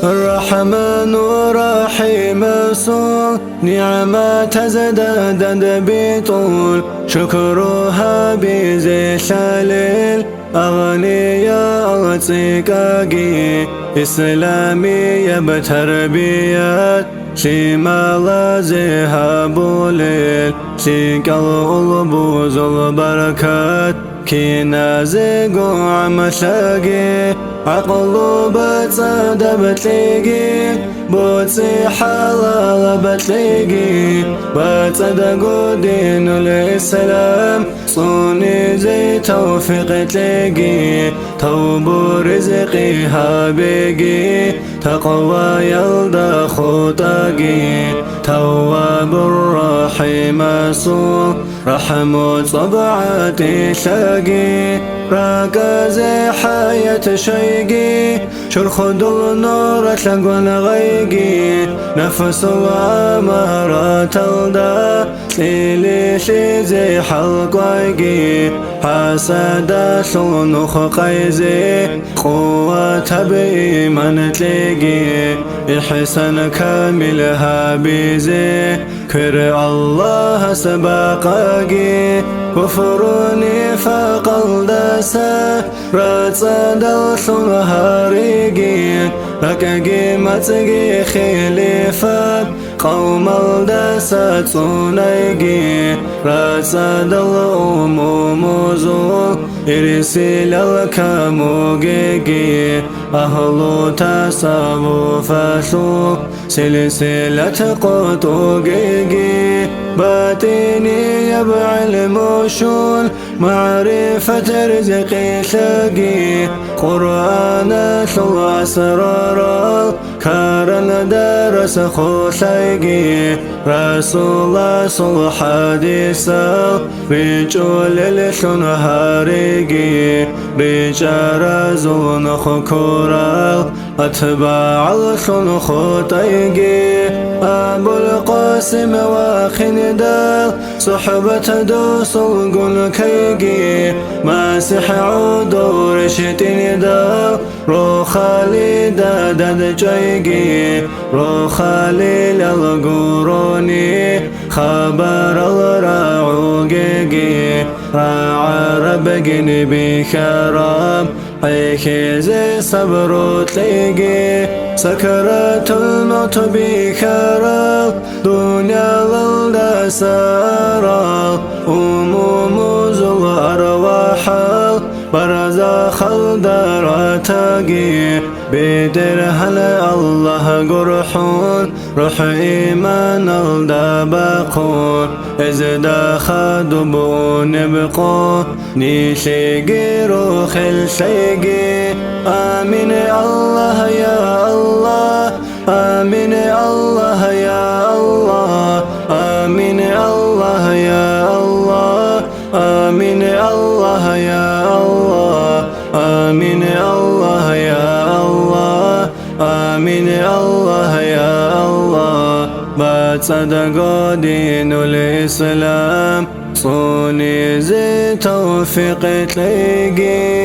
الرحمن الرحيم صون نعمة زدادت بطول شكرها بزي شليل أغنياء تسيكاقي إسلامية بتربيات شمال زيها بوليل شكال بوز البركات كينا زيقو عمشاقي عقلو بتصاد بتلقي بوتسي حلال بتلقي بتصدقو دين الإسلام صوني زي توفيق تلقي توبو رزقي هابقي تقوى يلدى خطاقي تواب الرحيم صون رحمو طبعاتي شاقي راكز حياة شيقي شرخد النور تلقون غيقي نفس الأمارة تلدى سيلي شيزي حلقايقي حسد شنخ قيزي قوة بإيمان تلقي إحسان كامل هابيزي كر الله سباقاقي كفر نفاق الدسا رتصد الشنهاريقي ركاقي متقي خليفات قوم الدسا تونيقي رتصد الأموم زول إرسل الكاموغيقي أهل تصوف شو سلسلة قطوغيقي باتيني يبع المشون معرفة رزقي شقي قرآن شو أسرار كارن درس خوشيقي رسول صل حديثا بيجول الشنهاريقي بيجارزون خكورال أتباع الشنخوتيقي أبو القاسم واخندال صحبة دوس القل كيقي ماسح عدور شتين دال رو خالد داد جيقي رو خالي للقروني خبر الراعوقيقي راع ربقن بخراب حيكيزي صبر تلقي سكرات الموت بخراب دنيا للدا سارا أموم زل أرواح برزاخ الدراتاقي بدرهن الله قرحون روح إيمان الدباقون إزدا خدبون بقون نيشيقي روح الشيقي آمين الله يا الله آمين الله يا الله آمين الله يا الله آمين الله يا الله آمين الله يا الله آمين الله يا الله بتصدق دين الإسلام صوني زي توفيق تلاقي